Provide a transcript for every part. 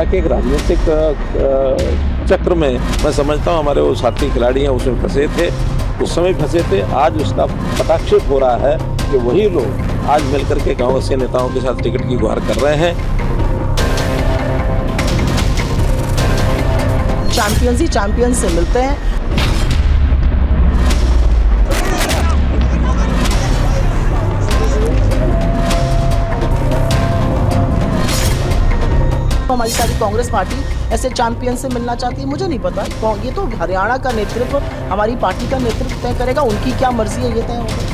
हालांकि एक राजनीतिक चक्र में मैं समझता हूँ हमारे वो साथी खिलाड़ी हैं उसमें फंसे थे, उस समय फंसे थे। आज उसका पटाक्षेप हो रहा है कि वही लोग आज मिलकर के गाँव से नेताओं के साथ टिकट की गुहार कर रहे हैं। चैंपियंस ही चैंपियन से मिलते हैं। हमारी सारी कांग्रेस पार्टी ऐसे चैंपियन से मिलना चाहती है, मुझे नहीं पता। ये तो हरियाणा का नेतृत्व, हमारी पार्टी का नेतृत्व तय करेगा, उनकी क्या मर्जी है ये तय होगा।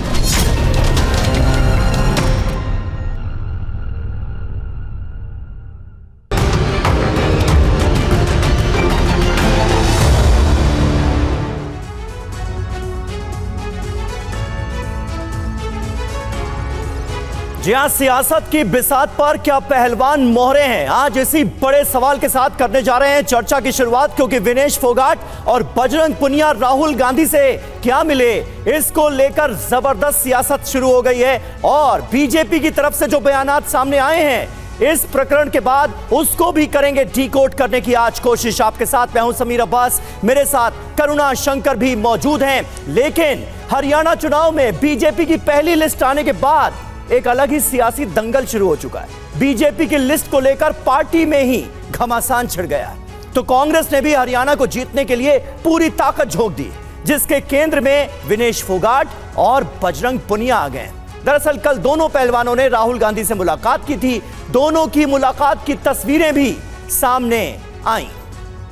जी हाँ, सियासत की बिसात पर क्या पहलवान मोहरे हैं? आज इसी बड़े सवाल के साथ करने जा रहे हैं चर्चा की शुरुआत, क्योंकि विनेश फोगाट और बजरंग पुनिया राहुल गांधी से क्या मिले, इसको लेकर जबरदस्त सियासत शुरू हो गई है। और बीजेपी की तरफ से जो बयानात सामने आए हैं इस प्रकरण के बाद, उसको भी करेंगे डीकोड करने की आज कोशिश। आपके साथ मैं हूं समीर अब्बास, मेरे साथ करुणा शंकर भी मौजूद हैं। लेकिन हरियाणा चुनाव में बीजेपी की पहली लिस्ट आने के बाद एक अलग ही सियासी दंगल शुरू हो चुका है। बीजेपी की लिस्ट को लेकर पार्टी में ही घमासान छिड़ गया है। तो कांग्रेस ने भी हरियाणा को जीतने के लिए पूरी ताकत झोंक दी, जिसके केंद्र में विनेश फोगाट और बजरंग पुनिया आ गए। दरअसल कल दोनों पहलवानों ने राहुल गांधी से मुलाकात की थी। दोनों की मुलाकात की तस्वीरें भी सामने आई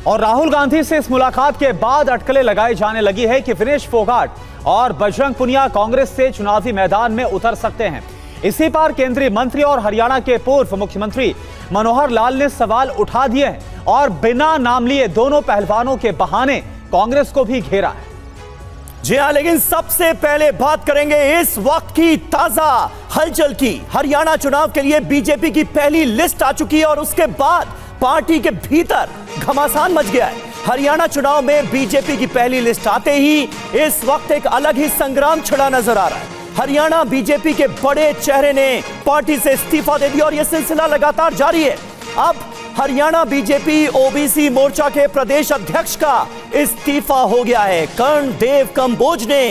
और राहुल गांधी से इस मुलाकात के बाद अटकलें लगाई जाने लगी है कि विनेश फोगाट और बजरंग पुनिया कांग्रेस से चुनावी मैदान में उतर सकते हैं। इसी पर केंद्रीय मंत्री और हरियाणा के पूर्व मुख्यमंत्री मनोहर लाल ने सवाल उठा दिए हैं और बिना नाम लिए दोनों पहलवानों के बहाने कांग्रेस को भी घेरा है। जी हां, लेकिन सबसे पहले बात करेंगे इस वक्त की ताजा हलचल की। हरियाणा चुनाव के लिए बीजेपी की पहली लिस्ट आ चुकी है और उसके बाद पार्टी के भीतर घमासान मच गया है। हरियाणा चुनाव में बीजेपी की पहली लिस्ट आते ही इस वक्त एक अलग ही संग्राम छिड़ा नजर आ रहा है। हरियाणा बीजेपी के बड़े चेहरे ने पार्टी से इस्तीफा दे दिया और यह सिलसिला लगातार जारी है। अब हरियाणा बीजेपी ओबीसी मोर्चा के प्रदेश अध्यक्ष का इस्तीफा हो गया है। कर्णदेव कंबोज ने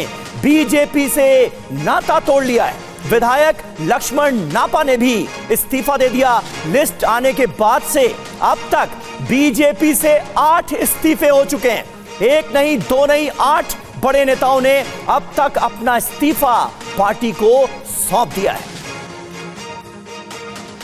बीजेपी से नाता तोड़ लिया है। विधायक लक्ष्मण नापा ने भी इस्तीफा दे दिया। लिस्ट आने के बाद से अब तक बीजेपी से 8 इस्तीफे हो चुके हैं। एक नहीं, दो नहीं, 8 बड़े नेताओं ने अब तक अपना इस्तीफा पार्टी को सौंप दिया है।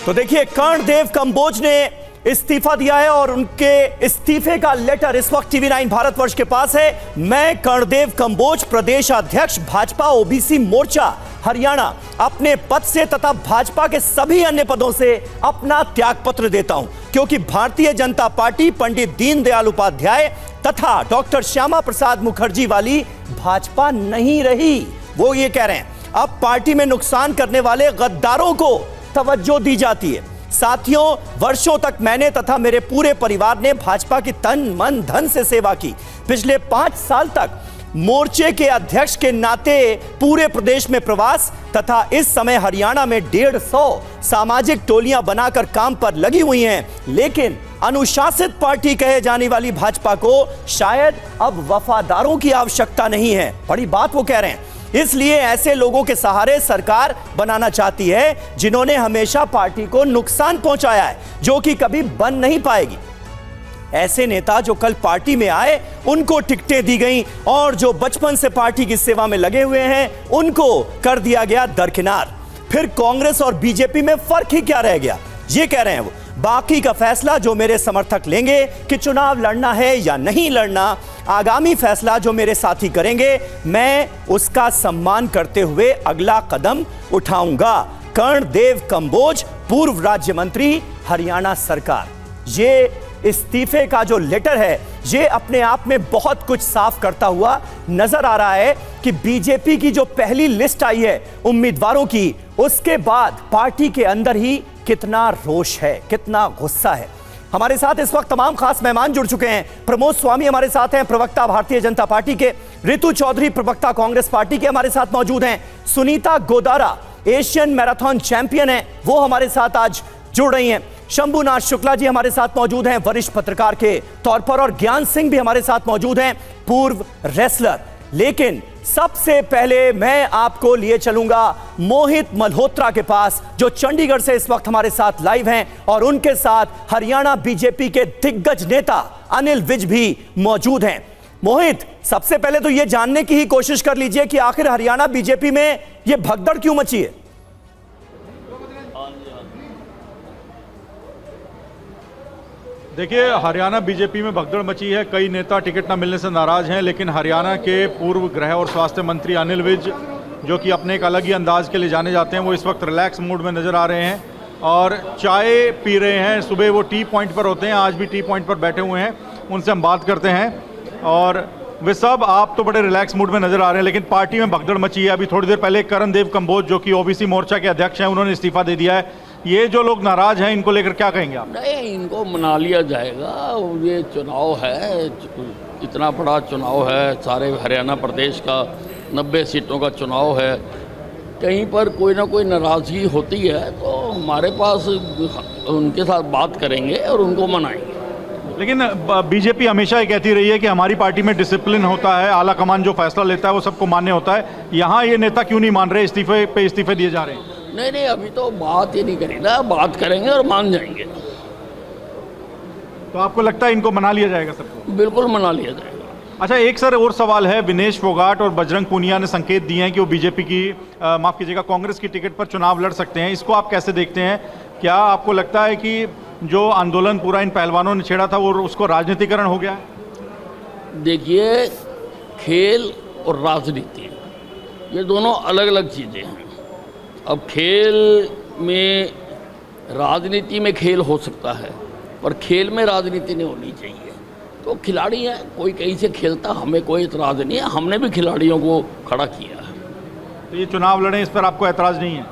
तो देखिए, कर्णदेव कंबोज ने इस्तीफा दिया है और उनके इस्तीफे का लेटर इस वक्त TV9 भारतवर्ष के पास है। मैं कर्णदेव कंबोज, प्रदेश अध्यक्ष भाजपा ओबीसी मोर्चा हरियाणा, अपने पद से तथा भाजपा के सभी अन्य पदों से अपना त्यागपत्र देता हूं, क्योंकि भारतीय जनता पार्टी पंडित दीनदयाल उपाध्याय तथा डॉक्टर श्यामा प्रसाद मुखर्जी वाली भाजपा नहीं रही। वो ये कह रहे हैं अब पार्टी में नुकसान करने वाले गद्दारों को तवज्जो दी जाती है। साथियों, वर्षों तक मैंने तथा मेरे पूरे परिवार ने भाजपा की तन मन धन से सेवा की। पिछले 5 साल तक मोर्चे के अध्यक्ष के नाते पूरे प्रदेश में प्रवास तथा इस समय हरियाणा में 150 सामाजिक टोलियां बनाकर काम पर लगी हुई हैं। लेकिन अनुशासित पार्टी कहे जाने वाली भाजपा को शायद अब वफादारों की आवश्यकता नहीं है। बड़ी बात वो कह रहे हैं। इसलिए ऐसे लोगों के सहारे सरकार बनाना चाहती है जिन्होंने हमेशा पार्टी को नुकसान पहुंचाया है, जो कि कभी बन नहीं पाएगी। ऐसे नेता जो कल पार्टी में आए उनको टिकटें दी गई और जो बचपन से पार्टी की सेवा में लगे हुए हैं उनको कर दिया गया दरकिनार। फिर कांग्रेस और बीजेपी में फर्क ही क्या रह गया? ये कह रहे हैं वो, बाकी का फैसला जो मेरे समर्थक लेंगे कि चुनाव लड़ना है या नहीं लड़ना, आगामी फैसला जो मेरे साथी करेंगे, मैं उसका सम्मान करते हुए अगला कदम उठाऊंगा। कर्णदेव कंबोज, पूर्व राज्य मंत्री, हरियाणा सरकार। ये इस्तीफे का जो लेटर है ये अपने आप में बहुत कुछ साफ करता हुआ नजर आ रहा है कि बीजेपी की जो पहली लिस्ट आई है उम्मीदवारों की, उसके बाद पार्टी के अंदर ही कितना रोष है, कितना गुस्सा है। हमारे साथ इस वक्त तमाम खास मेहमान जुड़ चुके हैं। प्रमोद स्वामी हमारे साथ हैं, प्रवक्ता भारतीय जनता पार्टी के। रितु चौधरी, प्रवक्ता कांग्रेस पार्टी के, हमारे साथ मौजूद हैं। Sunita Godara, Asian marathon champion है, वो हमारे साथ आज जुड़ रही हैं। शंभुनाथ शुक्ला जी हमारे साथ मौजूद हैं वरिष्ठ पत्रकार के तौर पर, और ज्ञान सिंह भी हमारे साथ मौजूद हैं पूर्व रेसलर। लेकिन सबसे पहले मैं आपको लिए चलूंगा मोहित मल्होत्रा के पास, जो चंडीगढ़ से इस वक्त हमारे साथ लाइव हैं, और उनके साथ हरियाणा बीजेपी के दिग्गज नेता अनिल विज भी मौजूद हैं। मोहित, सबसे पहले तो यह जानने की ही कोशिश कर लीजिए कि आखिर हरियाणा बीजेपी में यह भगदड़ क्यों मची है। देखिए, हरियाणा बीजेपी में भगदड़ मची है। कई नेता टिकट न मिलने से नाराज हैं, लेकिन हरियाणा के पूर्व गृह और स्वास्थ्य मंत्री अनिल विज, जो कि अपने एक अलग ही अंदाज के लिए जाने जाते हैं, वो इस वक्त रिलैक्स मूड में नज़र आ रहे हैं और चाय पी रहे हैं। सुबह वो टी पॉइंट पर होते हैं, आज भी टी पॉइंट पर बैठे हुए हैं, उनसे हम बात करते हैं। और वे सब, आप तो बड़े रिलैक्स मूड में नज़र आ रहे हैं, लेकिन पार्टी में भगदड़ मची है। अभी थोड़ी देर पहले कर्णदेव कंबोज, जो कि ओबीसी मोर्चा के अध्यक्ष हैं, उन्होंने इस्तीफा दे दिया है। ये जो लोग नाराज हैं, इनको लेकर क्या कहेंगे आप? नहीं, इनको मना लिया जाएगा। ये चुनाव है, इतना बड़ा चुनाव है, सारे हरियाणा प्रदेश का 90 सीटों का चुनाव है। कहीं पर कोई ना कोई नाराज़गी होती है तो हमारे पास उनके साथ बात करेंगे और उनको मनाएंगे। लेकिन बीजेपी हमेशा ये कहती रही है कि हमारी पार्टी में डिसिप्लिन होता है, आला कमान जो फैसला लेता है वो सबको मान्य होता है। यहाँ ये नेता क्यों नहीं मान रहे, इस्तीफे दिए जा रहे हैं? नहीं, अभी तो बात ही नहीं करी ना, बात करेंगे और मान जाएंगे। तो आपको लगता है इनको मना लिया जाएगा सबको? बिल्कुल मना लिया जाएगा। अच्छा, एक सर और सवाल है। विनेश फोगाट और बजरंग पूनिया ने संकेत दिए हैं कि वो बीजेपी की माफ़ कीजिएगा, कांग्रेस की टिकट पर चुनाव लड़ सकते हैं। इसको आप कैसे देखते हैं? क्या आपको लगता है कि जो आंदोलन पूरा इन पहलवानों ने छेड़ा था वो उसको राजनीतिकरण हो गया है? देखिए, खेल और राजनीति ये दोनों अलग अलग चीज़ें हैं। अब खेल में, राजनीति में खेल हो सकता है, पर खेल में राजनीति नहीं होनी चाहिए। तो खिलाड़ी हैं, कोई कहीं से खेलता, हमें कोई एतराज़ नहीं है, हमने भी खिलाड़ियों को खड़ा किया है। तो ये चुनाव लड़े, इस पर आपको एतराज़ नहीं है?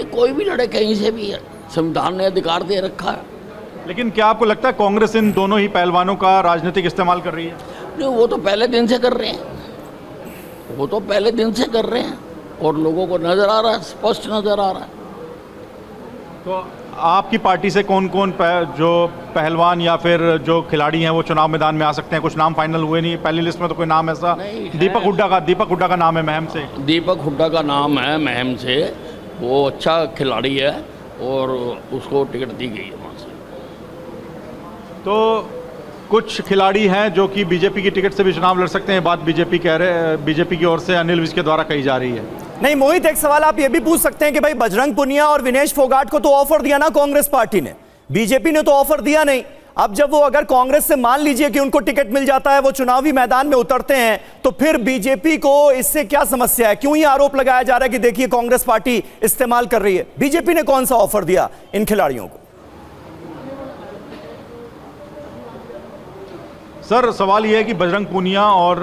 कोई भी लड़े कहीं से भी है, संविधान ने अधिकार दे रखा है। लेकिन क्या आपको लगता है कांग्रेस इन दोनों ही पहलवानों का राजनीतिक इस्तेमाल कर रही है? नहीं, वो तो पहले दिन से कर रहे हैं, वो तो पहले दिन से कर रहे हैं और लोगों को नज़र आ रहा है, स्पष्ट नज़र आ रहा है। तो आपकी पार्टी से कौन कौन जो पहलवान या फिर जो खिलाड़ी हैं वो चुनाव मैदान में आ सकते हैं? कुछ नाम फाइनल हुए नहीं, पहली लिस्ट में तो कोई नाम ऐसा नहीं है। दीपक हुड्डा का नाम है महम से। दीपक हुड्डा का नाम है महम से, वो अच्छा खिलाड़ी है और उसको टिकट दी गई है वहाँ से। तो कुछ खिलाड़ी हैं जो कि बीजेपी की टिकट से भी चुनाव लड़ सकते हैं, बात बीजेपी की ओर से अनिल विज के द्वारा कही जा रही है। नहीं मोहित, एक सवाल आप ये भी पूछ सकते हैं कि भाई बजरंग पुनिया और विनेश फोगाट को तो ऑफर दिया ना कांग्रेस पार्टी ने, बीजेपी ने तो ऑफर दिया नहीं। अब जब वो अगर कांग्रेस से मान लीजिए कि उनको टिकट मिल जाता है, वो चुनावी मैदान में उतरते हैं, तो फिर बीजेपी को इससे क्या समस्या है? क्यों ये आरोप लगाया जा रहा है कि देखिए कांग्रेस पार्टी इस्तेमाल कर रही है? बीजेपी ने कौन सा ऑफर दिया इन खिलाड़ियों को? सर, सवाल यह है कि बजरंग पूनिया और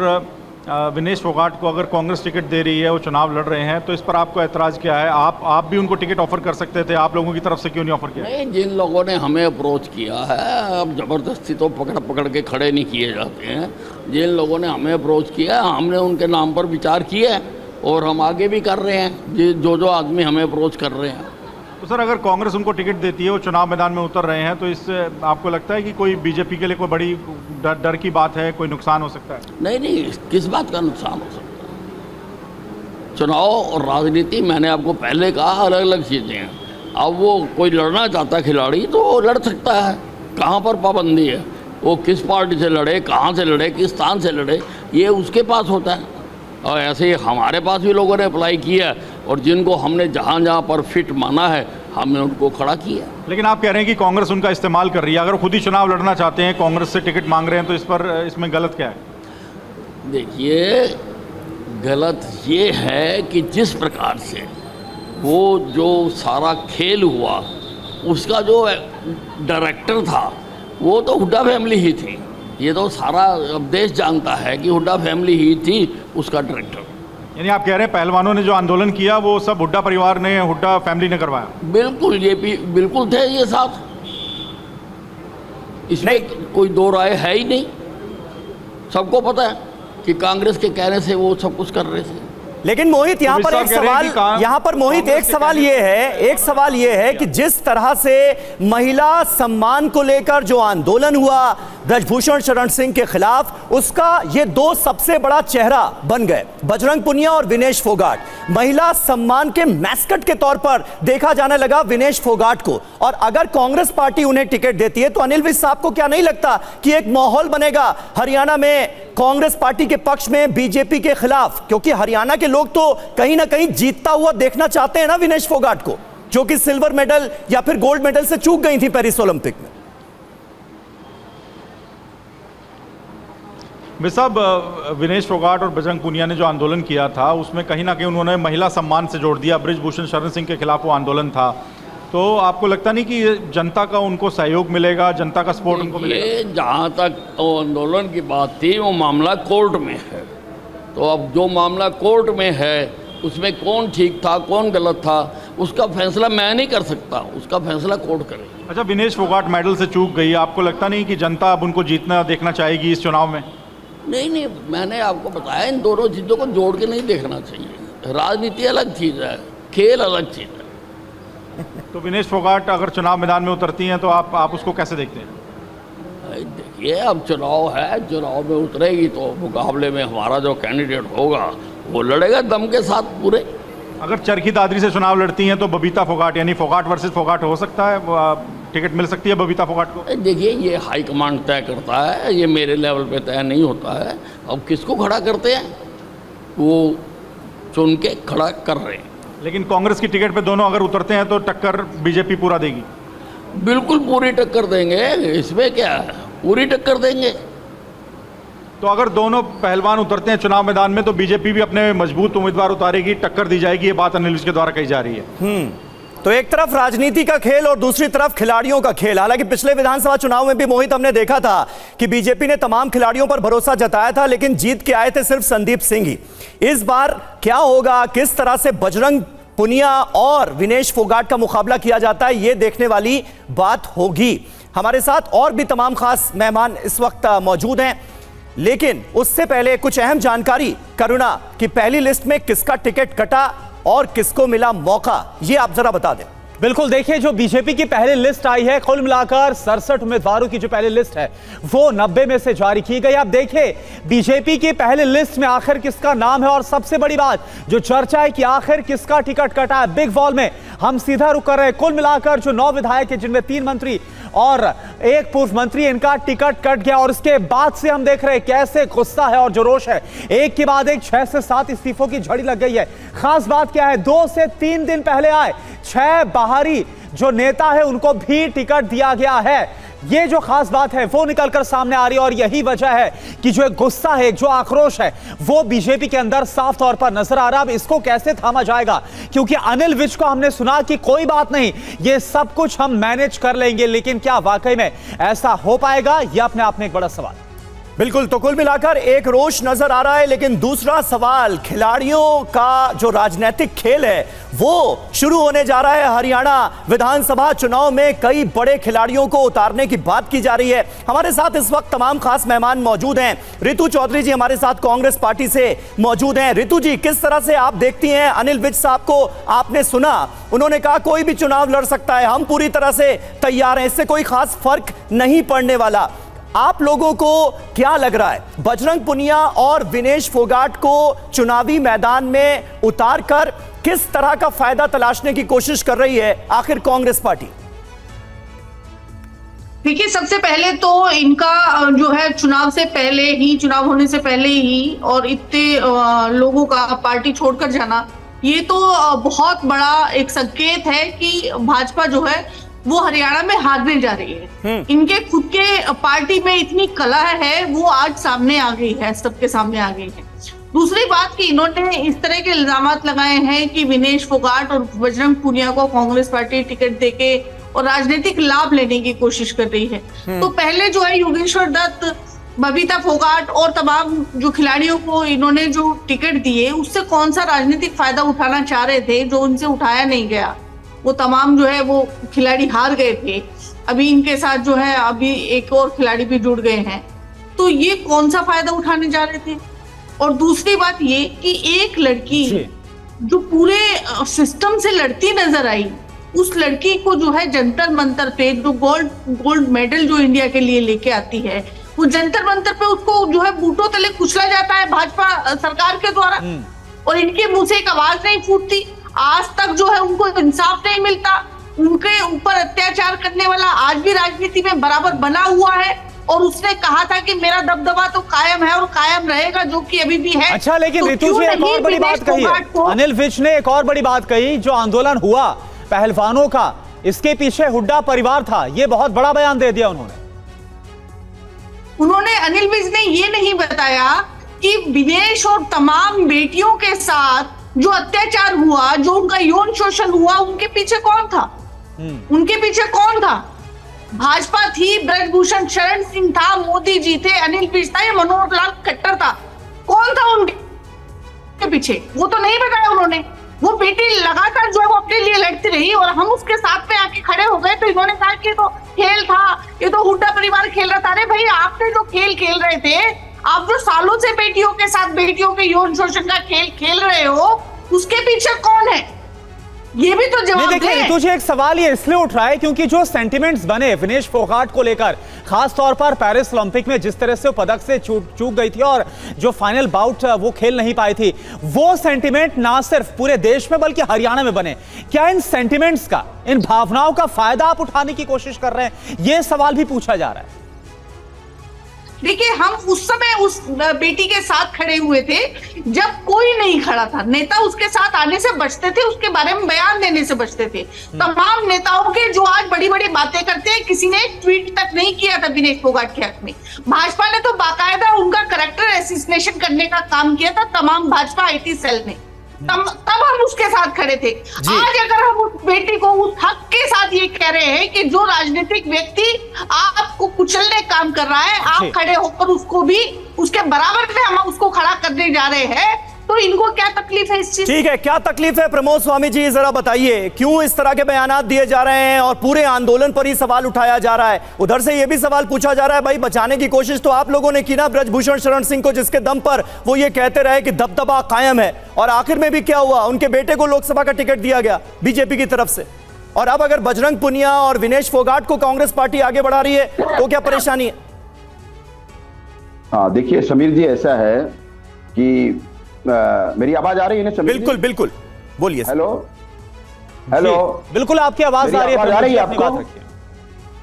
विनेश फोगाट को अगर कांग्रेस टिकट दे रही है, वो चुनाव लड़ रहे हैं, तो इस पर आपको ऐतराज़ क्या है? आप भी उनको टिकट ऑफर कर सकते थे, आप लोगों की तरफ से क्यों नहीं ऑफर किया? नहीं, जिन लोगों ने हमें अप्रोच किया है, अब ज़बरदस्ती तो पकड़ के खड़े नहीं किए जाते हैं। जिन लोगों ने हमें अप्रोच किया, हमने उनके नाम पर विचार किया है और हम आगे भी कर रहे हैं, जो आदमी हमें अप्रोच कर रहे हैं। तो सर, अगर कांग्रेस उनको टिकट देती है, वो चुनाव मैदान में उतर रहे हैं, तो इससे आपको लगता है कि कोई बीजेपी के लिए कोई बड़ी डर की बात है, कोई नुकसान हो सकता है? नहीं, किस बात का नुकसान हो सकता है? चुनाव और राजनीति, मैंने आपको पहले कहा, अलग अलग चीज़ें हैं। अब वो कोई लड़ना चाहता खिलाड़ी तो वो लड़ सकता है, कहाँ पर पाबंदी है? वो किस पार्टी से लड़े, कहाँ से लड़े, किस स्थान से लड़े, ये उसके पास होता है। और ऐसे ही हमारे पास भी लोगों ने अप्लाई किया और जिनको हमने जहाँ जहाँ पर फिट माना है, हमने उनको खड़ा किया। लेकिन आप कह रहे हैं कि कांग्रेस उनका इस्तेमाल कर रही है। अगर खुद ही चुनाव लड़ना चाहते हैं, कांग्रेस से टिकट मांग रहे हैं, तो इसमें गलत क्या है? देखिए, गलत ये है कि जिस प्रकार से वो जो सारा खेल हुआ, उसका जो डायरेक्टर था वो तो हुड्डा फैमिली ही थी। ये तो सारा अब देश जानता है कि हुड्डा फैमिली ही थी उसका डायरेक्टर। यानी आप कह रहे हैं पहलवानों ने जो आंदोलन किया वो सब हुड्डा परिवार ने, हुड्डा फैमिली ने करवाया? बिल्कुल, ये भी बिल्कुल थे ये साथ, इसमें कोई दो राय है ही नहीं। सबको पता है कि कांग्रेस के कहने से वो सब कुछ कर रहे थे। लेकिन मोहित यहाँ पर एक सवाल, यहाँ पर मोहित एक सवाल ये है कि जिस तरह से महिला सम्मान को लेकर जो आंदोलन हुआ ब्रजभूषण शरण सिंह के खिलाफ, उसका ये दो सबसे बड़ा चेहरा बन गए, बजरंग पुनिया और विनेश फोगाट। महिला सम्मान के मैस्कट के तौर पर देखा जाने लगा विनेश फोगाट को, और अगर कांग्रेस पार्टी उन्हें टिकट देती है तो अनिल विज साहब को क्या नहीं लगता कि एक माहौल बनेगा हरियाणा में कांग्रेस पार्टी के पक्ष में बीजेपी के खिलाफ? क्योंकि हरियाणा के लोग तो कहीं ना कहीं जीतता हुआ देखना चाहते हैं ना विनेश फोगाट को, जो कि सिल्वर मेडल या फिर गोल्ड मेडल से चूक गई थी पेरिस ओलंपिक में। साहब, विनेश फोगाट और बजरंग पुनिया ने जो आंदोलन किया था उसमें कहीं ना कहीं उन्होंने महिला सम्मान से जोड़ दिया। ब्रजभूषण शरण सिंह के खिलाफ वो आंदोलन था, तो आपको लगता नहीं कि जनता का उनको सहयोग मिलेगा, जनता का सपोर्ट उनको मिलेगा? जहाँ तक आंदोलन की बात थी, वो मामला कोर्ट में है। तो अब जो मामला कोर्ट में है उसमें कौन ठीक था कौन गलत था उसका फैसला मैं नहीं कर सकता, उसका फैसला कोर्ट करे। अच्छा, विनेश फोगाट मेडल से चूक गई, आपको लगता नहीं कि जनता अब उनको जीतना देखना चाहेगी इस चुनाव में? नहीं, मैंने आपको बताया इन दोनों चीज़ों को जोड़ के नहीं देखना चाहिए। राजनीति अलग चीज़ है, खेल अलग चीज़ है। तो विनेश फोगाट अगर चुनाव मैदान में उतरती हैं तो आप उसको कैसे देखते हैं? देखिए, अब चुनाव है, चुनाव में उतरेगी तो मुकाबले में हमारा जो कैंडिडेट होगा वो लड़ेगा दम के साथ पूरे। अगर चरखी दादरी से चुनाव लड़ती हैं तो बबीता फोगाट, यानी फोगाट वर्सेस फोगाट हो सकता है, टिकट मिल सकती है बबीता फोगाट को? देखिए, ये हाईकमांड तय करता है, ये मेरे लेवल पे तय नहीं होता है। अब किसको खड़ा करते हैं वो चुन के खड़ा कर रहे हैं। लेकिन कांग्रेस की टिकट पे दोनों अगर उतरते हैं तो टक्कर बीजेपी पूरा देगी? बिल्कुल पूरी टक्कर देंगे, इसमें क्या है, पूरी टक्कर देंगे। तो अगर दोनों पहलवान उतरते हैं चुनाव मैदान में तो बीजेपी भी अपने मजबूत उम्मीदवार उतारेगी, टक्कर दी जाएगी, ये बात अनिल विज के द्वारा कही जा रही है। तो एक तरफ राजनीति का खेल और दूसरी तरफ खिलाड़ियों का खेल। हालांकि पिछले विधानसभा चुनाव में भी मोहित हमने देखा था कि बीजेपी ने तमाम खिलाड़ियों पर भरोसा जताया था, लेकिन जीत के आए थे सिर्फ संदीप सिंह ही। इस बार क्या होगा, किस तरह से बजरंग पुनिया और विनेश फोगाट का मुकाबला किया जाता है, ये देखने वाली बात होगी। हमारे साथ और भी तमाम खास मेहमान इस वक्त मौजूद हैं, लेकिन उससे पहले कुछ अहम जानकारी करुणा कि पहली लिस्ट में किसका टिकट कटा और किसको मिला मौका, ये आप जरा बता दें। बिल्कुल, देखिए, जो बीजेपी की पहली लिस्ट आई है, कुल मिलाकर 67 उम्मीदवारों की जो पहली लिस्ट है वो 90 में से जारी की गई। आप देखिए बीजेपी की पहली लिस्ट में आखिर किसका नाम है, और सबसे बड़ी बात जो चर्चा है कि आखिर किसका टिकट कटा है। बिग वॉल में हम सीधा रुक कर रहे हैं। कुल मिलाकर जो 9 विधायक हैं, जिनमें 3 मंत्री और 1 पूर्व मंत्री, इनका टिकट कट गया। और इसके बाद से हम देख रहे हैं कैसे गुस्सा है और जो रोष है, एक के बाद एक 6 से 7 इस्तीफों की झड़ी लग गई है। खास बात क्या है, 2 से 3 दिन पहले आए 6 बाहरी जो नेता है उनको भी टिकट दिया गया है। ये जो खास बात है वो निकलकर सामने आ रही है, और यही वजह है कि जो एक गुस्सा है, जो आक्रोश है, वो बीजेपी के अंदर साफ तौर पर नजर आ रहा है। अब इसको कैसे थामा जाएगा, क्योंकि अनिल विज को हमने सुना कि कोई बात नहीं, ये सब कुछ हम मैनेज कर लेंगे, लेकिन क्या वाकई में ऐसा हो पाएगा, यह अपने आप में एक बड़ा सवाल। बिल्कुल, तो कुल मिलाकर एक रोष नजर आ रहा है, लेकिन दूसरा सवाल, खिलाड़ियों का जो राजनीतिक खेल है वो शुरू होने जा रहा है। हरियाणा विधानसभा चुनाव में कई बड़े खिलाड़ियों को उतारने की बात की जा रही है। हमारे साथ इस वक्त तमाम खास मेहमान मौजूद हैं। रितु चौधरी जी हमारे साथ कांग्रेस पार्टी से मौजूद हैं। रितु जी, किस तरह से आप देखती हैं, अनिल विज साहब को आपने सुना, उन्होंने कहा कोई भी चुनाव लड़ सकता है, हम पूरी तरह से तैयार हैं, इससे कोई खास फर्क नहीं पड़ने वाला। आप लोगों को क्या लग रहा है, बजरंग पुनिया और विनेश फोगाट को चुनावी मैदान में उतारकर किस तरह का फायदा तलाशने की कोशिश कर रही है आखिर कांग्रेस पार्टी? देखिए, सबसे पहले तो इनका जो है चुनाव से पहले ही, चुनाव होने से पहले ही और इतने लोगों का पार्टी छोड़कर जाना, ये तो बहुत बड़ा एक संकेत है कि भाजपा जो है वो हरियाणा में हारने जा रही है। इनके खुद के पार्टी में इतनी कला है, वो आज सामने आ गई है, सबके सामने आ गई है। दूसरी बात कि इन्होंने इस तरह के इल्जाम लगाए हैं कि विनेश फोगाट और बजरंग पुनिया को कांग्रेस पार्टी टिकट देके और राजनीतिक लाभ लेने की कोशिश कर रही है। तो पहले जो है योगेश्वर दत्त, बबीता फोगाट और तमाम जो खिलाड़ियों को इन्होंने जो टिकट दिए, उससे कौन सा राजनीतिक फायदा उठाना चाह रहे थे जो उनसे उठाया नहीं गया। वो तमाम जो है वो खिलाड़ी हार गए थे। अभी इनके साथ जो है अभी एक और खिलाड़ी भी जुड़ गए हैं। तो ये कौन सा फायदा उठाने जा रहे थे? और दूसरी बात ये कि एक लड़की जो पूरे सिस्टम से लड़ती नजर आई, उस लड़की को जो है जंतर मंतर पे जो गोल्ड मेडल जो इंडिया के लिए लेके आती है, वो जंतर मंतर पे उसको जो है बूटों तले कुचला जाता है भाजपा सरकार के द्वारा, और इनके मुंह से एक आवाज नहीं फूटती। आज तक जो है उनको इंसाफ नहीं मिलता। उनके ऊपर अत्याचार करने वाला आज भी राजनीति में बराबर बना हुआ है, और उसने कहा था कि मेरा दबदबा तो कायम है और कायम रहेगा, जो कि अभी भी है। अच्छा, लेकिन तो रितु जी एक और बड़ी बात कही है, अनिल विज ने एक और बड़ी बात कही, जो आंदोलन हुआ पहलवानों का, इसके पीछे हुड्डा परिवार था, ये बहुत बड़ा बयान दे दिया उन्होंने। अनिल विज ने ये नहीं बताया कि विनेश और तमाम बेटियों के साथ जो अत्याचार हुआ, जो उनका यौन शोषण हुआ, उनके पीछे कौन था? उनके पीछे कौन था? भाजपा थी, ब्रजभूषण शरण सिंह था, मोदी जी थे, अनिल विज था, या मनोहर लाल खट्टर था? कौन था उनके पीछे? वो तो नहीं बताया उन्होंने। वो बेटी लगातार जो है वो अपने लिए लड़ती रही, और हम उसके साथ में आके खड़े हो गए तो इन्होंने कहा कि तो खेल था, ये तो हुड्डा परिवार खेल रहा था। अरे भाई, आपने जो खेल खेल रहे थे, आप जो सालों से बेटियों के साथ बेटियों के यौन शोषण का खेल खेल रहे हो, उसके पीछे कौन है? ये भी तो जवाब देखिए तुझे एक सवाल ये इसलिए उठ रहा है क्योंकि जो सेंटिमेंट्स बने विनेश फोगाट को लेकर, खास तौर पर पेरिस ओलंपिक में जिस तरह से वो पदक से चूक गई थी और जो फाइनल बाउट वो खेल नहीं पाई थी, वो सेंटिमेंट ना सिर्फ पूरे देश में बल्कि हरियाणा में बने। क्या इन सेंटिमेंट्स का, इन भावनाओं का फायदा आप उठाने की कोशिश कर रहे हैं? ये सवाल भी पूछा जा रहा है। देखिए, हम उस समय उस बेटी के साथ खड़े हुए थे जब कोई नहीं खड़ा था। नेता उसके साथ आने से बचते थे, उसके बारे में बयान देने से बचते थे। तमाम नेताओं के जो आज बड़ी बड़ी बातें करते हैं, किसी ने एक ट्वीट तक नहीं किया था विनेश फोगाट के हक में। भाजपा ने तो बाकायदा उनका कैरेक्टर एसिसिनेशन करने का काम किया था, तमाम भाजपा आईटी सेल ने। तब हम उसके साथ खड़े थे। आज अगर हम उस बेटी को उस हक के साथ ये कह रहे हैं कि जो राजनीतिक व्यक्ति आपको कुचलने काम कर रहा है, आप खड़े होकर उसको भी उसके बराबर में हम उसको खड़ा करने जा रहे हैं, तो इनको क्या तकलीफ है इस चीज? ठीक है, क्या तकलीफ है प्रमोद स्वामी जी, जरा बताइए क्यों इस तरह के बयानात दिए जा रहे हैं और पूरे आंदोलन पर ही सवाल उठाया जा रहा है? उधर से यह भी सवाल पूछा जा रहा है, भाई बचाने की कोशिश तो आप लोगों ने की ना ब्रजभूषण शरण सिंह को, जिसके दम पर वो ये कहते रहे कि दबदबा कायम है, और आखिर में भी क्या हुआ? उनके बेटे को लोकसभा का टिकट दिया गया बीजेपी की तरफ से। और अब अगर बजरंग पुनिया और विनेश फोगाट को कांग्रेस पार्टी आगे बढ़ा रही है तो क्या परेशानी है? हाँ, देखिए समीर जी, ऐसा है कि मेरी आवाज आ रही है ना समीर? बिल्कुल बिल्कुल, बोलिए। हेलो हेलो, बिल्कुल आपकी आवाज आ रही है आपको?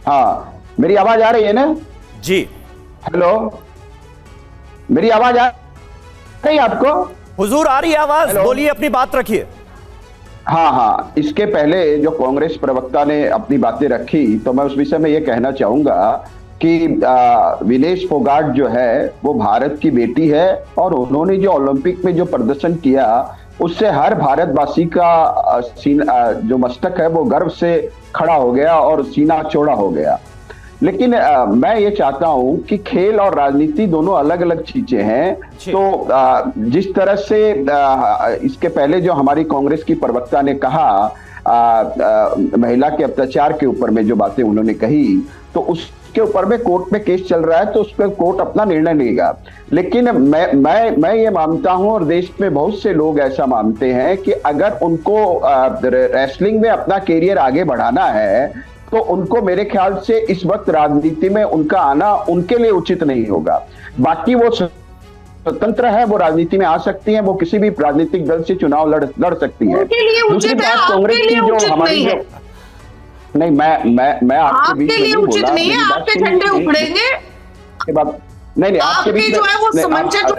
हाँ, मेरी आवाज आ रही है ना जी? हेलो, मेरी आवाज आ रही है आपको? हुजूर आ रही है आवाज, बोलिए, अपनी बात रखिए। हाँ, इसके पहले जो कांग्रेस प्रवक्ता ने अपनी बातें रखी, तो मैं उस विषय में ये कहना चाहूंगा कि विनेश फोगाट जो है वो भारत की बेटी है, और उन्होंने जो ओलंपिक में जो प्रदर्शन किया, उससे हर भारतवासी का जो मस्तक है वो गर्व से खड़ा हो गया और सीना चौड़ा हो गया। लेकिन मैं ये चाहता हूं कि खेल और राजनीति दोनों अलग अलग चीजें हैं। तो जिस तरह से इसके पहले जो हमारी कांग्रेस की प्रवक्ता ने कहा, महिला के अत्याचार के ऊपर में जो बातें उन्होंने कही, तो उसके ऊपर में कोर्ट में केस चल रहा है, तो उस पर कोर्ट अपना निर्णय लेगा। लेकिन मैं ये मानता हूं, और देश में बहुत से लोग ऐसा मानते हैं, कि अगर उनको रेसलिंग में अपना कैरियर आगे बढ़ाना है, तो उनको मेरे ख्याल से इस वक्त राजनीति में उनका आना उनके लिए उचित नहीं होगा। बाकी वो स्वतंत्र है, वो राजनीति में आ सकती हैं, वो किसी भी राजनीतिक दल से चुनाव लड़ सकती हैं। दूसरी बात, कांग्रेस की जो हमारी जो नहीं, मैं आपके बीच में नहीं बोला, उचित नहीं है, आपके झंडे उखड़ेंगे। नहीं, आपके बीच जो है वो समंजस जो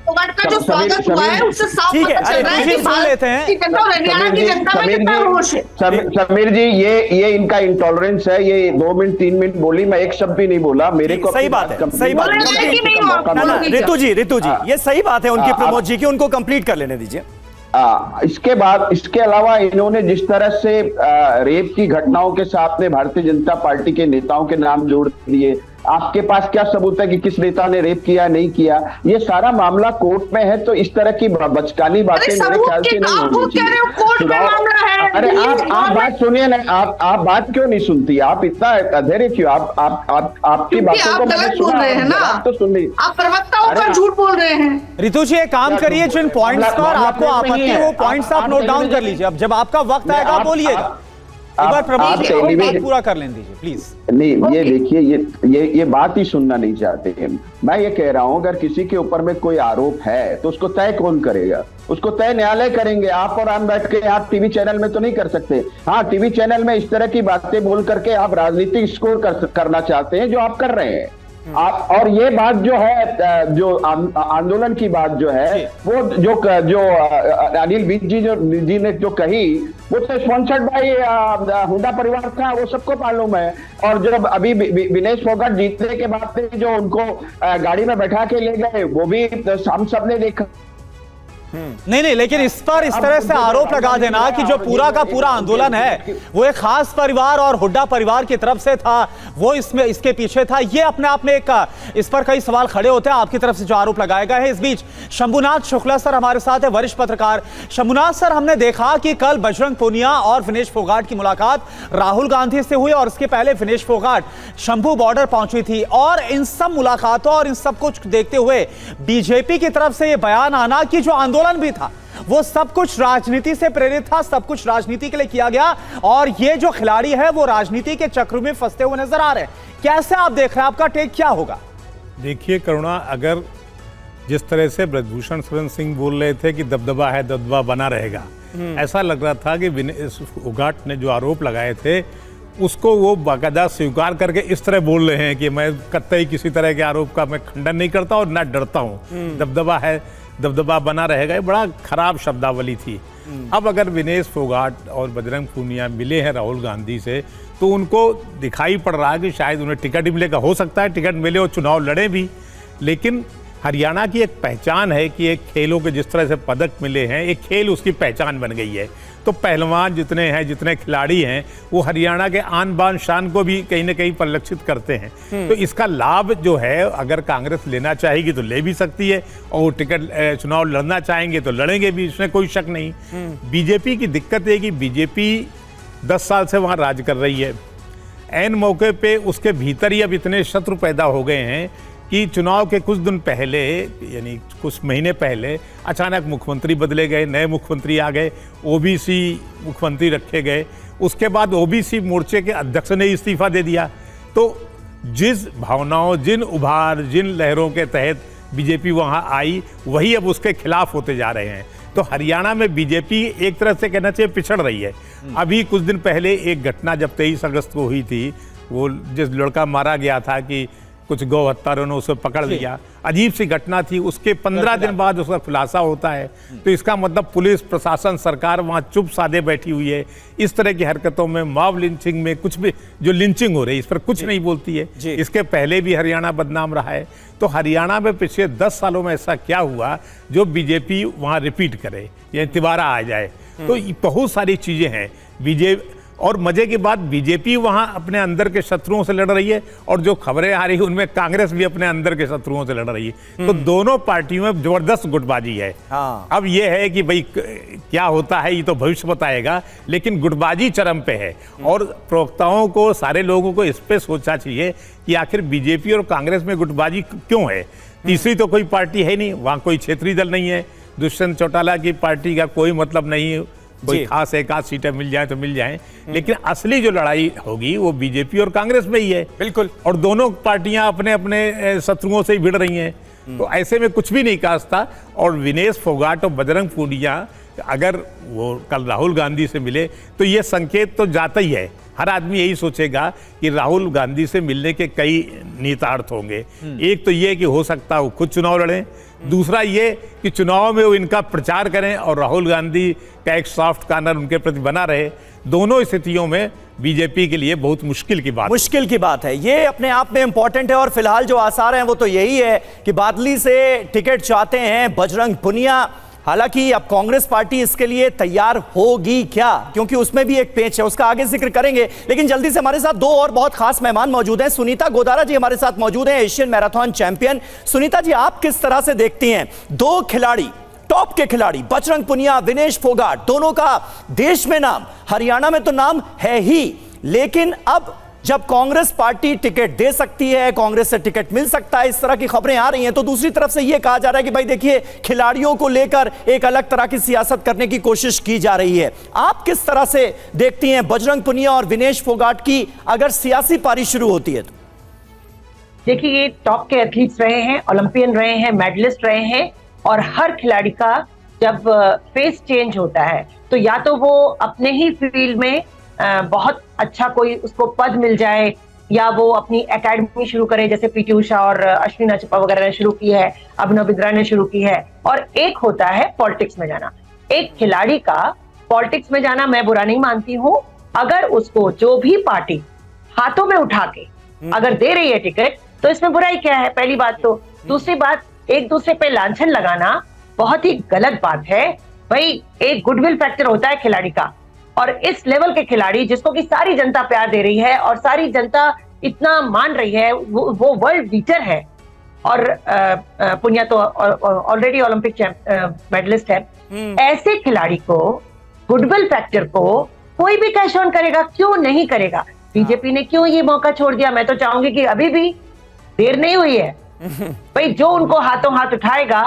फोगाट का जो स्वागत हुआ है, उससे साफ पता चल रहा है कि भारत की जनता और हरियाणा की जनता में कितना रोष है। समीर जी, ये इनका इंटॉलरेंस है। ये 2 मिनट 3 मिनट बोली, मैं एक शब्द भी नहीं बोला। मेरे को सही बात है, सही बात है। रितु जी, ये सही बात है उनकी, प्रमोद जी की, उनको कंप्लीट कर लेने दीजिए। इसके बाद, इसके अलावा इन्होंने जिस तरह से रेप की घटनाओं के साथ में भारतीय जनता पार्टी के नेताओं के नाम जोड़ दिए, आपके पास क्या सबूत है कि किस नेता ने रेप किया नहीं किया? ये सारा मामला कोर्ट में है, तो इस तरह की बचकानी बातें मेरे ख्याल से नहीं होनी चाहिए। अरे आप बात सुनिए ना, आप बात क्यों नहीं सुनती? आप इतना अधैर्य क्यों? आपकी बातों को मैंने सुना, आप तो सुन ली। आप प्रवक्ता होकर झूठ बोल रहे हैं। रितु जी एक काम करिए, जिन पॉइंट्स पर आपको आपत्ति है वो पॉइंट्स आप नोट डाउन कर लीजिए। अब जब आपका वक्त आएगा आप बोलिएगा। एक बार प्रमोद जी बात पूरा कर लें दीजिए प्लीज। नहीं, ये देखिए, ये बात ही सुनना नहीं चाहते हैं। मैं ये कह रहा हूं, अगर किसी के ऊपर में कोई आरोप है तो उसको तय कौन करेगा? उसको तय न्यायालय करेंगे। आप और हम बैठ के आप टीवी चैनल में तो नहीं कर सकते। हाँ, टीवी चैनल में इस तरह की बातें बोल करके आप राजनीतिक स्कोर करना चाहते हैं, जो आप कर रहे हैं। आप और ये बात जो है, जो आंदोलन की बात जो है, वो जो अनिल विज जी ने जो कही, वो तो स्पॉन्सर्ड बाय हुड्डा परिवार था, वो सबको मालूम है। और जब अभी विनेश फोगाट जीतने के बाद जो उनको गाड़ी में बैठा के ले गए, वो भी हम सब ने देखा। नहीं, लेकिन इस पर इस तरह से आरोप लगा देना कि जो पूरा का पूरा आंदोलन है वो एक खास परिवार और हुड्डा परिवार की तरफ से था, वो इसमें इसके पीछे था, ये अपने आप में एक इस पर कई सवाल खड़े होते हैं आपकी तरफ से जो आरोप लगाए गए हैं। इस बीच शंभुनाथ शुक्ला सर हमारे साथ है, वरिष्ठ पत्रकार। शंभुनाथ सर, हमने देखा कि कल बजरंग पूनिया और विनेश फोगाट की मुलाकात राहुल गांधी से हुई और इसके पहले विनेश फोगाट शंभू बॉर्डर पहुंची थी, और इन सब मुलाकातों और इन सब कुछ देखते हुए बीजेपी की तरफ से यह बयान आना कि जो आंदोलन भी था वो सब कुछ राजनीति से प्रेरित था, सब कुछ राजनीति के लिए किया गया, और ये जो खिलाड़ी है वो राजनीति के चक्र में फंसते हुए नजर आ रहे हैं। कैसे आप देख रहे हैं, आपका टेक क्या होगा? देखिए करुणा, अगर जिस तरह से ब्रजभूषण शरण सिंह बोल रहे थे कि दबदबा है, दबदबा बना रहेगा, ऐसा लग रहा था कि विनेश फोगाट ने जो आरोप लगाए थे उसको वो बाकायदा स्वीकार करके इस तरह बोल रहे हैं कि मैं कतई किसी तरह के आरोप का मैं खंडन नहीं करता और ना डरता हूँ, दबदबा है, दबदबा बना रहेगा। ये बड़ा खराब शब्दावली थी। अब अगर विनेश फोगाट और बजरंग पूनिया मिले हैं राहुल गांधी से, तो उनको दिखाई पड़ रहा है कि शायद उन्हें टिकट ही मिलेगा। हो सकता है टिकट मिले और चुनाव लड़े भी, लेकिन हरियाणा की एक पहचान है कि एक खेलों के जिस तरह से पदक मिले हैं, एक खेल उसकी पहचान बन गई है। तो पहलवान जितने हैं, जितने खिलाड़ी हैं, वो हरियाणा के आन बान शान को भी कहीं ना कहीं परिलक्षित करते हैं। तो इसका लाभ जो है, अगर कांग्रेस लेना चाहेगी तो ले भी सकती है, और टिकट चुनाव लड़ना चाहेंगे तो लड़ेंगे भी, इसमें कोई शक नहीं। बीजेपी की दिक्कत है कि बीजेपी 10 साल से वहाँ राज कर रही है। ऐन मौके पे उसके भीतर ही अब इतने शत्रु पैदा हो गए हैं कि चुनाव के कुछ दिन पहले, यानी कुछ महीने पहले, अचानक मुख्यमंत्री बदले गए, नए मुख्यमंत्री आ गए, ओबीसी मुख्यमंत्री रखे गए। उसके बाद ओबीसी मोर्चे के अध्यक्ष ने इस्तीफा दे दिया। तो जिस भावनाओं, जिन उभार, जिन लहरों के तहत बीजेपी वहाँ आई, वही अब उसके खिलाफ होते जा रहे हैं। तो हरियाणा में बीजेपी एक तरह से कहना चाहिए पिछड़ रही है। अभी कुछ दिन पहले एक घटना जब 23 अगस्त को हुई थी, वो जिस लड़का मारा गया था कि कुछ गौ हत्यारों ने उसे पकड़ लिया, अजीब सी घटना थी। उसके 15 दिन बाद उसका खुलासा होता है। तो इसका मतलब पुलिस प्रशासन, सरकार वहाँ चुप साधे बैठी हुई है। इस तरह की हरकतों में, मॉब लिंचिंग में, कुछ भी जो लिंचिंग हो रही है इस पर कुछ नहीं बोलती है। इसके पहले भी हरियाणा बदनाम रहा है। तो हरियाणा में पिछले 10 सालों में ऐसा क्या हुआ जो बीजेपी वहाँ रिपीट करे या तिबारा आ जाए? तो बहुत सारी चीजें हैं। बीजेपी, और मजे की बात, बीजेपी वहां अपने अंदर के शत्रुओं से लड़ रही है, और जो खबरें आ रही है उनमें कांग्रेस भी अपने अंदर के शत्रुओं से लड़ रही है। तो दोनों पार्टियों में जबरदस्त गुटबाजी है। अब यह है कि भाई क्या होता है ये तो भविष्य बताएगा, लेकिन गुटबाजी चरम पे है। और प्रवक्ताओं को, सारे लोगों को इस पे सोचना चाहिए कि आखिर बीजेपी और कांग्रेस में गुटबाजी क्यों है। तीसरी तो कोई पार्टी है नहीं, वहां कोई क्षेत्रीय दल नहीं है। दुष्यंत चौटाला की पार्टी का कोई मतलब नहीं है, कोई खास एक आध सीटें मिल जाए तो मिल जाएं, लेकिन असली जो लड़ाई होगी वो बीजेपी और कांग्रेस में ही है। बिल्कुल। और दोनों पार्टियां अपने अपने शत्रुओं से ही भिड़ रही हैं। तो ऐसे में कुछ भी नहीं कास्ता। और विनेश फोगाट और बजरंग पूनिया अगर वो कल राहुल गांधी से मिले तो ये संकेत तो जाता ही है। हर आदमी यही सोचेगा कि राहुल गांधी से मिलने के कई निहितार्थ होंगे। एक तो ये कि हो सकता है वो खुद चुनाव लड़ें, दूसरा ये कि चुनाव में वो इनका प्रचार करें और राहुल गांधी का एक सॉफ्ट कॉर्नर उनके प्रति बना रहे। दोनों स्थितियों में बीजेपी के लिए बहुत मुश्किल की बात है। ये अपने आप में इंपॉर्टेंट है। और फिलहाल जो आसार हैं वो तो यही है कि बादली से टिकट चाहते हैं बजरंग पूनिया। हालांकि अब कांग्रेस पार्टी इसके लिए तैयार होगी क्या, क्योंकि उसमें भी एक पेच है, उसका आगे जिक्र करेंगे। लेकिन जल्दी से हमारे साथ दो और बहुत खास मेहमान मौजूद हैं। सुनीता गोदारा जी हमारे साथ मौजूद हैं, Asian marathon champion. Sunita ji, आप किस तरह से देखती हैं दो खिलाड़ी, टॉप के खिलाड़ी बजरंग पुनिया, विनेश फोगाट, दोनों का देश में नाम, हरियाणा में तो नाम है ही, लेकिन अब जब कांग्रेस पार्टी टिकट दे सकती है, कांग्रेस से टिकट मिल सकता है, इस तरह की खबरें आ रही हैं, तो दूसरी तरफ से यह कहा जा रहा है कि भाई देखिए, खिलाड़ियों को लेकर एक अलग तरह की सियासत करने की कोशिश की जा रही है। आप किस तरह से देखती हैं बजरंग पुनिया और विनेश फोगाट की अगर सियासी पारी शुरू होती है तो? देखिए, ये टॉप के एथलीट्स रहे हैं, ओलंपियन रहे हैं, मेडलिस्ट रहे हैं, और हर खिलाड़ी का जब फेस चेंज होता है तो या तो वो अपने ही फील्ड में बहुत अच्छा कोई उसको पद मिल जाए, या वो अपनी एकेडमी शुरू करे, जैसे पीटी उषा और अश्विनी अचपा वगैरह ने शुरू की है, अभिनव बिंद्रा ने शुरू की है। और एक होता है पॉलिटिक्स में जाना। एक खिलाड़ी का पॉलिटिक्स में जाना मैं बुरा नहीं मानती हूँ, अगर उसको जो भी पार्टी हाथों में उठा के अगर दे रही है टिकट तो इसमें बुराई क्या है, पहली बात तो। दूसरी बात, एक दूसरे पे लांछन लगाना बहुत ही गलत बात है। भाई, एक गुडविल फैक्टर होता है खिलाड़ी का, और इस लेवल के खिलाड़ी जिसको कि सारी जनता प्यार दे रही है और सारी जनता इतना मान रही है, वो वर्ल्ड बीटर है। और पुनिया तो ऑलरेडी ओलंपिक मेडलिस्ट है। ऐसे खिलाड़ी को, गुडविल फैक्टर को कोई भी कैश ऑन करेगा, क्यों नहीं करेगा? बीजेपी ने क्यों ये मौका छोड़ दिया? मैं तो चाहूंगी कि अभी भी देर नहीं हुई है। भाई, जो उनको हाथों हाथ उठाएगा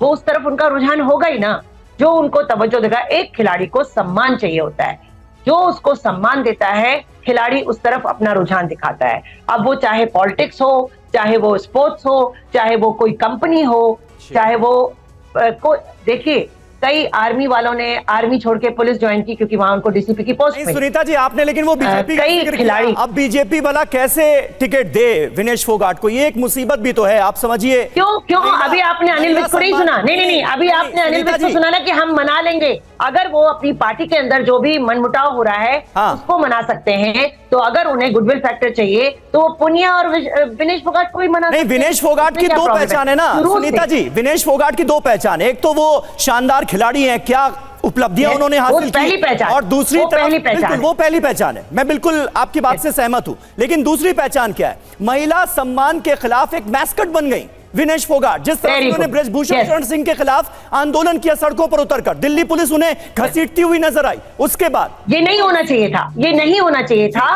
वो उस तरफ उनका रुझान होगा ही ना, जो उनको तवज्जो देगा। एक खिलाड़ी को सम्मान चाहिए होता है, जो उसको सम्मान देता है खिलाड़ी उस तरफ अपना रुझान दिखाता है। अब वो चाहे पॉलिटिक्स हो, चाहे वो स्पोर्ट्स हो, चाहे वो कोई कंपनी हो, चाहे वो देखिए, कई आर्मी वालों ने आर्मी छोड़ के पुलिस ज्वाइन की क्योंकि वहां उनको डीसीपी की पोस्ट मिली। सुनीता जी, आपने लेकिन वो बीजेपी कई खिलाड़ी, अब बीजेपी वाला कैसे टिकट दे विनेश फोगाट को? ये एक मुसीबत भी तो है, आप समझिए। क्यों अभी आपने अनिल विज को नहीं सुना? नहीं, अभी आपने अनिल विज को सुना ना कि हम मना लेंगे। अगर वो अपनी पार्टी के अंदर जो भी मनमुटाव हो रहा है उसको मना सकते हैं, तो अगर उन्हें गुडविल फैक्टर चाहिए तो वो पुनिया और विनेश फोगाट को भी मना सकते हैं। विनेश फोगाट की दो पहचान है ना सुनीता जी, विनेश फोगाट की दो पहचान है। एक तो वो शानदार खिलाड़ी है, क्या उपलब्धियां उन्होंने हासिल की, और दूसरी तरफ बिल्कुल वो पहली पहचान है। मैं बिल्कुल आपकी बात से सहमत हूं, लेकिन दूसरी पहचान क्या है? महिला सम्मान के खिलाफ एक मैस्कट बन गई विनेश फोगाट। जिस तरह उन्होंने ब्रजभूषण शरण सिंह के खिलाफ आंदोलन किया सड़कों पर उतरकर, दिल्ली पुलिस उन्हें घसीटती हुई नजर आई। उसके बाद ये नहीं होना चाहिए था, ये नहीं होना चाहिए था।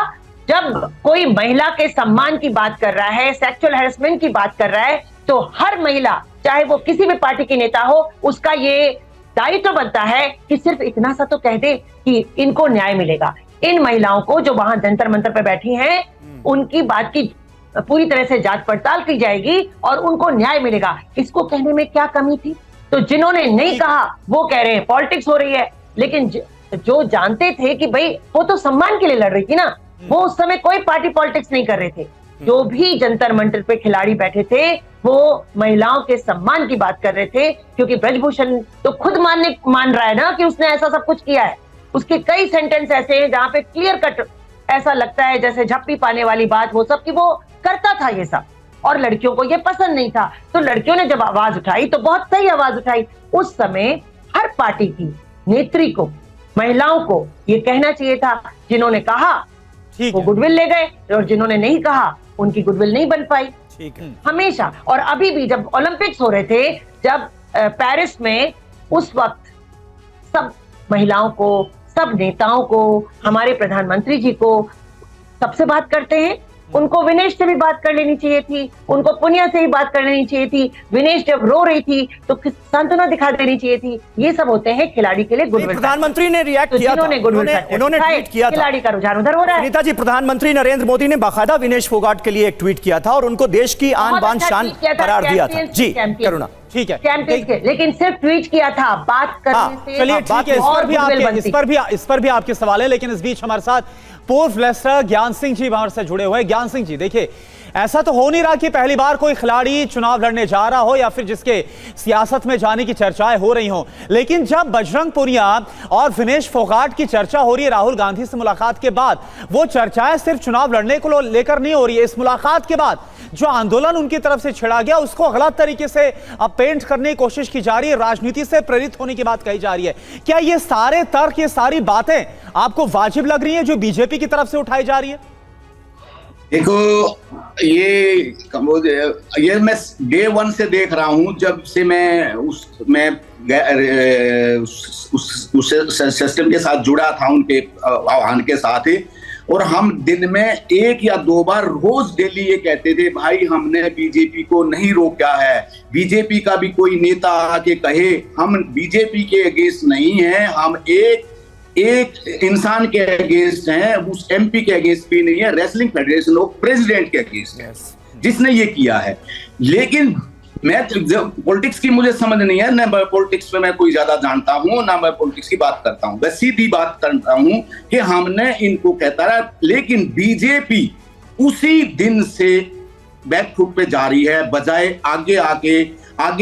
जब कोई महिला के सम्मान की बात कर रहा है, सेक्सुअल हैरेसमेंट की बात कर रहा है, तो हर महिला, चाहे वो किसी भी पार्टी की नेता हो, उसका ये दायित्व बनता है कि सिर्फ इतना सा तो कह दे कि इनको न्याय मिलेगा। इन महिलाओं को जो वहां जंतर मंतर पर बैठी हैं, उनकी बात की पूरी तरह से जांच पड़ताल की जाएगी और उनको न्याय मिलेगा। इसको कहने में क्या कमी थी? तो जिन्होंने नहीं कहा वो कह रहे हैं पॉलिटिक्स हो रही है, लेकिन जो जानते थे कि भाई वो तो सम्मान के लिए लड़ रही थी ना, वो उस समय कोई पार्टी पॉलिटिक्स नहीं कर रहे थे। जो भी जंतर मंतर पे खिलाड़ी बैठे थे वो महिलाओं के सम्मान की बात कर रहे थे, क्योंकि ब्रजभूषण तो खुद मान रहा है ना कि उसने ऐसा सब कुछ किया है। उसके कई सेंटेंस ऐसे हैं जहां पे क्लियर कट ऐसा लगता है जैसे झप्पी पाने वाली बात वो सब, कि वो करता था ये सब और लड़कियों को ये पसंद नहीं था। तो लड़कियों ने जब आवाज उठाई तो बहुत सही आवाज उठाई। उस समय हर पार्टी की नेत्री को, महिलाओं को ये कहना चाहिए था। जिन्होंने कहा वो गुडविल ले गए, और जिन्होंने नहीं कहा उनकी गुडविल नहीं बन पाई। ठीक है। हमेशा, और अभी भी जब ओलंपिक्स हो रहे थे, जब पेरिस में, उस वक्त सब महिलाओं को, सब नेताओं को, हमारे प्रधानमंत्री जी को सबसे बात करते हैं। उनको विनेश से भी बात कर लेनी चाहिए थी, उनको पुनिया से भी बात कर लेनी चाहिए थी। विनेश जब रो रही थी तो सांत्वना दिखा देनी चाहिए थी। ये सब होते हैं खिलाड़ी के लिए गुडविल। प्रधानमंत्री ने रिएक्ट किया था, उन्होंने ट्वीट किया था। खिलाड़ी का रुझान उधर हो रहा है। सुनीता जी, प्रधानमंत्री नरेंद्र मोदी ने बाकायदा विनेश फोगाट के लिए एक ट्वीट किया था और उनको देश की आन बान शान करार दिया था। जी करुणा, ठीक है, लेकिन सिर्फ ट्वीट किया था, बात करने से। चलिए ठीक है, इस पर भी आपके सवाल है। लेकिन इस बीच हमारे साथ पूर्व लेस्टर ज्ञान सिंह जी हमारे से जुड़े हुए हैं। ज्ञान सिंह जी, देखिए, ऐसा तो हो नहीं रहा कि पहली बार कोई खिलाड़ी चुनाव लड़ने जा रहा हो या फिर जिसके सियासत में जाने की चर्चाएं हो रही हो, लेकिन जब बजरंग पुनिया और विनेश फोगाट की चर्चा हो रही है राहुल गांधी से मुलाकात के बाद, वो चर्चाएं सिर्फ चुनाव लड़ने को लेकर नहीं हो रही है। इस मुलाकात के बाद जो आंदोलन उनकी तरफ से छिड़ा गया उसको गलत तरीके से अब पेंट करने की कोशिश की जा रही है, राजनीति से प्रेरित होने की बात कही जा रही है। क्या ये सारे तर्क, ये सारी बातें आपको वाजिब लग रही हैं जो बीजेपी की तरफ से उठाई जा रही है? देखो, ये मैं डे वन से देख रहा हूं, जब से मैं उस सिस्टम के साथ जुड़ा था, उनके आह्वान के साथ ही। और हम दिन में 1 या 2 बार रोज डेली ये कहते थे, भाई हमने बीजेपी को नहीं रोका है। बीजेपी का भी कोई नेता आके कहे हम बीजेपी के अगेंस्ट नहीं हैं, हम एक इंसान के अगेंस्ट हैं, उस एमपी के अगेंस्ट भी नहीं है, रेसलिंग फेडरेशन ऑफ प्रेसिडेंट के अगेंस्ट है जिसने ये किया है। लेकिन मैं पॉलिटिक्स की मुझे समझ नहीं है, ना पॉलिटिक्स में मैं कोई ज्यादा जानता हूं, ना मैं पॉलिटिक्स की बात करता हूं। बस सीधी बात करता हूं कि हमने इनको कहता रहा, लेकिन बीजेपी उसी दिन से बैकफुट पे जा रही है, बजाय आगे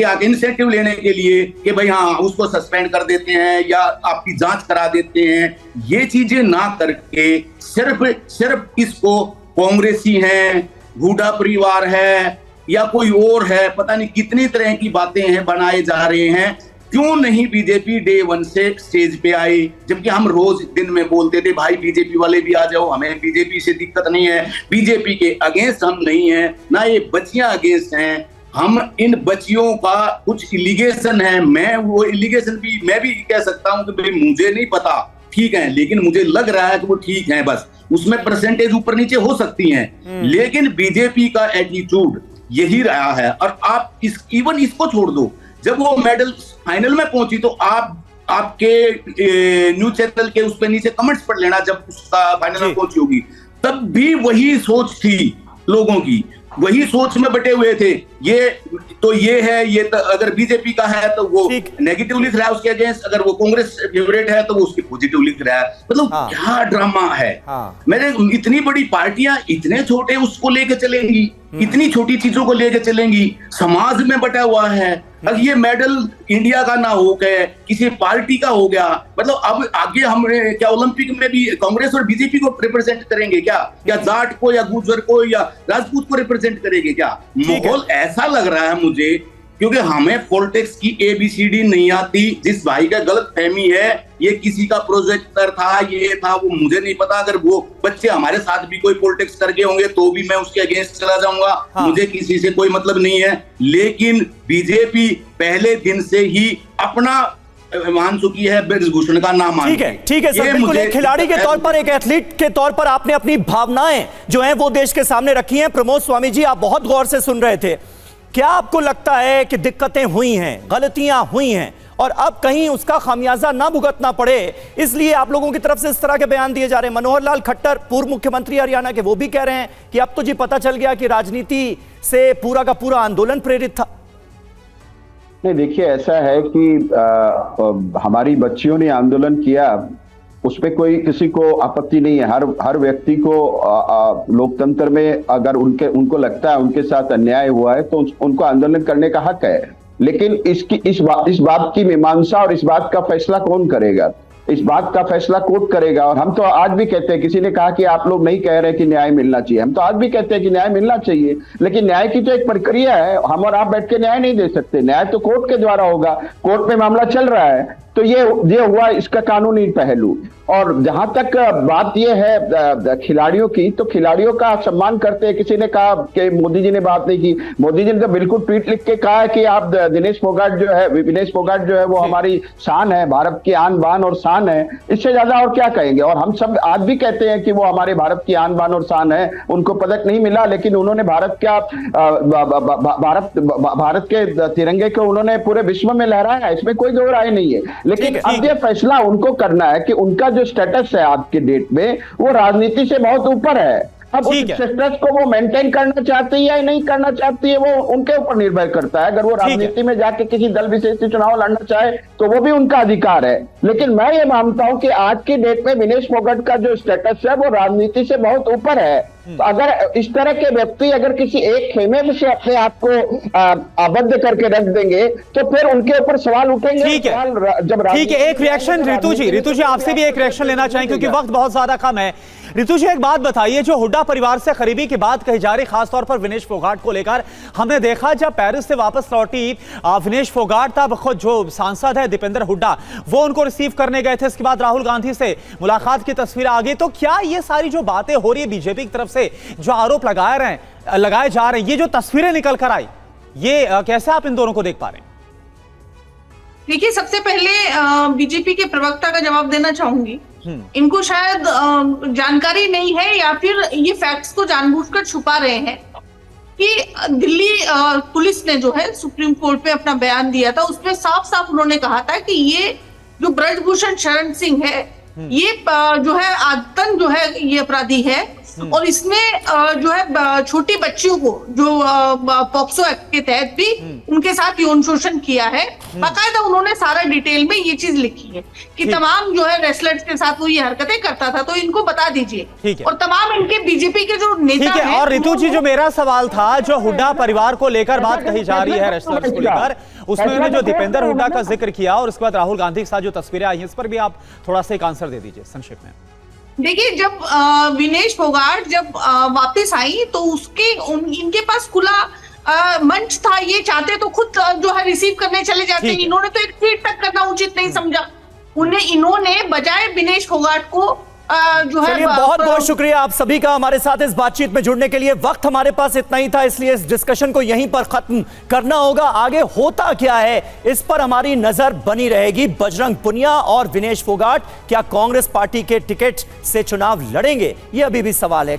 आके इंसेंटिव लेने के लिए कि भाई हाँ उसको सस्पेंड कर देते हैं या आपकी जांच करा देते हैं। ये चीजें ना करके सिर्फ इसको कांग्रेसी हैं, हुड्डा परिवार है या कोई और है, पता नहीं कितनी तरह की बातें हैं बनाए जा रहे हैं। क्यों नहीं बीजेपी डे वन से स्टेज पे आई, जबकि हम रोज दिन में बोलते थे भाई बीजेपी वाले भी आ जाओ, हमें बीजेपी से दिक्कत नहीं है, बीजेपी के अगेंस्ट हम नहीं है, ना ये बच्चियां अगेंस्ट हैं। हम इन बच्चियों का कुछ इलिगेशन है, मैं भी कह सकता हूं कि भाई मुझे नहीं पता, ठीक है, लेकिन मुझे लग रहा है कि वो ठीक है, बस उसमें परसेंटेज ऊपर नीचे हो सकती हैं। लेकिन बीजेपी का एटीट्यूड यही रहा है। और आप इवन इसको छोड़ दो, जब वो मेडल फाइनल में पहुंची तो आपके न्यूज चैनल के उस पे नीचे कमेंट्स पढ़ लेना, जब उसका फाइनल में पहुंची होगी, तब भी वही सोच थी लोगों की, वही सोच में बटे हुए थे। ये है, ये तो अगर बीजेपी का है तो वो नेगेटिव लिख रहा है उसके अगेंस्ट, अगर वो कांग्रेस फेवरेट है तो वो उसके पॉजिटिव लिख रहा है। मतलब क्या ड्रामा है। मेरे इतनी बड़ी पार्टियां इतने छोटे उसको लेके चलेंगी, इतनी छोटी चीजों को लेके चलेंगी, समाज में बटा हुआ है। अब ये मेडल इंडिया का ना हो गए, किसी पार्टी का हो गया, मतलब अब आगे हम क्या ओलंपिक में भी कांग्रेस और बीजेपी को रिप्रेजेंट करेंगे क्या, या जाट को या गुर्जर को या राजपूत को रिप्रेजेंट करेंगे क्या? माहौल ऐसा लग रहा है मुझे, क्योंकि हमें पॉलिटिक्स की ABCD नहीं आती। जिस भाई का गलत फहमी है, ये किसी का प्रोजेक्टर था, ये था, वो मुझे नहीं पता। अगर वो बच्चे हमारे साथ भी कोई पॉलिटिक्स करके होंगे तो भी मैं उसके अगेंस्ट चला जाऊंगा, मुझे किसी से कोई मतलब नहीं है। लेकिन बीजेपी पहले दिन से ही अपना मान चुकी है ब्रजभूषण का नाम। ठीक है सर, बिल्कुल। एक खिलाड़ी के तौर पर, एक एथलीट के तौर पर आपने अपनी भावनाएं जो हैं वो देश के सामने रखी हैं। प्रमोद स्वामी जी, आप बहुत गौर से सुन रहे थे। क्या आपको लगता है कि दिक्कतें हुई हैं, गलतियां हुई हैं और अब कहीं उसका खामियाजा ना भुगतना पड़े, इसलिए आप लोगों की तरफ से इस तरह के बयान दिए जा रहे हैं? मनोहर लाल खट्टर, पूर्व मुख्यमंत्री हरियाणा के, वो भी कह रहे हैं कि अब तो जी पता चल गया कि राजनीति से पूरा का पूरा आंदोलन प्रेरित था। नहीं, देखिए, ऐसा है कि हमारी बच्चियों ने आंदोलन किया, उस पर कोई किसी को आपत्ति नहीं है। हर व्यक्ति को लोकतंत्र में अगर उनको लगता है उनके साथ अन्याय हुआ है तो उनको आंदोलन करने का हक है। लेकिन इस बात की मीमांसा और इस बात का फैसला कौन करेगा? इस बात का फैसला कोर्ट करेगा। और हम तो आज भी कहते हैं, किसी ने कहा कि आप लोग नहीं कह रहे कि न्याय मिलना चाहिए, हम तो आज भी कहते हैं कि न्याय मिलना चाहिए, लेकिन न्याय की तो एक प्रक्रिया है। हम और आप बैठ के न्याय नहीं दे सकते, न्याय तो कोर्ट के द्वारा होगा। कोर्ट में मामला चल रहा है, तो ये हुआ इसका कानूनी पहलू। और जहां तक बात ये है खिलाड़ियों की, तो खिलाड़ियों का सम्मान करते हैं। किसी ने कहा कि मोदी जी ने बात नहीं की, मोदी जी ने तो बिल्कुल ट्वीट लिख के कहा है कि आप विनेश फोगाट जो है वो हमारी शान है, भारत की आन बान और शान है। इससे ज्यादा और क्या कहेंगे? और हम सब आज भी कहते हैं कि वो हमारे भारत की आन बान और शान है। उनको पदक नहीं मिला, लेकिन उन्होंने भारत के तिरंगे को उन्होंने पूरे विश्व में लहराया, इसमें कोई दो राय नहीं है। लेकिन अब ये फैसला उनको करना है कि उनका जो स्टेटस है आज के डेट में वो राजनीति से बहुत ऊपर है। अब उस स्टेटस को वो मेंटेन करना चाहती है या नहीं करना चाहती है, वो उनके ऊपर निर्भर करता है। अगर वो राजनीति में जाके किसी दल विशेष से चुनाव लड़ना चाहे तो वो भी उनका अधिकार है। लेकिन मैं ये मानता हूं कि आज की डेट में विनेश फोगाट का जो स्टेटस है वो राजनीति से बहुत ऊपर है। तो अगर इस तरह के व्यक्ति अगर किसी एक खेमे में से अपने आप को आबद्ध करके रख देंगे तो फिर उनके ऊपर सवाल उठेंगे। ठीक है, जब ठीक है, एक रिएक्शन रितु जी आपसे भी एक रिएक्शन लेना चाहेंगे क्योंकि वक्त बहुत ज्यादा कम है। रितु जी, एक बात बताइए, जो हुड्डा परिवार से करीबी की बात कही जा रही, खासतौर पर विनेश फोगाट को लेकर, हमने देखा जब पेरिस से वापस लौटी विनेश फोगाट, तब खुद जो सांसद है दीपेंद्र हुड्डा वो उनको रिसीव करने गए थे। इसके बाद राहुल गांधी से मुलाकात की तस्वीर आ गई। तो क्या ये सारी जो बातें हो रही है बीजेपी की तरफ से, जो आरोप लगाए जा रहे हैं, ये जो तस्वीरें निकल कर आई, ये कैसे आप इन दोनों को देख पा रहे हैं? देखिए, सबसे पहले बीजेपी के प्रवक्ता का जवाब देना चाहूंगी। इनको शायद जानकारी नहीं है या फिर ये फैक्ट्स को जानबूझकर छुपा रहे हैं कि दिल्ली पुलिस ने जो है सुप्रीम कोर्ट पे अपना बयान दिया था, उसमें साफ साफ उन्होंने कहा था कि ये जो ब्रजभूषण शरण सिंह है, ये जो है आदतन जो है ये अपराधी है और इसमें जो है छोटी बच्चियों को जो पॉक्सो एक्ट के तहत भी उनके साथ यौन शोषण किया है। बाकायदा उन्होंने सारा डिटेल में ये चीज लिखी है कि तमाम जो है रेसलर्स के साथ वो ये हरकतें करता था, तो इनको बता दीजिए। और तमाम इनके बीजेपी के जो नेता हैं। और रितु जी, जो मेरा सवाल था, जो हुड्डा परिवार को लेकर बात कही जा रही है रेसलर्स को लेकर, उसमें उन्होंने जो दीपेंद्र हुड्डा का जिक्र किया और उसके बाद राहुल गांधी के साथ जो तस्वीरें आई हैं, इस पर भी आप थोड़ा सा एक आंसर दे दीजिए संक्षेप में। देखिए, जब विनेश फोगाट जब वापस आई तो इनके पास खुला मंच था, ये चाहते तो खुद जो है रिसीव करने चले जाते हैं। इन्होंने तो एक ट्वीट तक करना उचित नहीं समझा। इन्होंने बजाय विनेश फोगाट को जो है। बहुत बहुत शुक्रिया आप सभी का हमारे साथ इस बातचीत में जुड़ने के लिए। वक्त हमारे पास इतना ही था, इसलिए इस डिस्कशन को यहीं पर खत्म करना होगा। आगे होता क्या है इस पर हमारी नजर बनी रहेगी। बजरंग पुनिया और विनेश फोगाट क्या कांग्रेस पार्टी के टिकट से चुनाव लड़ेंगे, ये अभी भी सवाल है।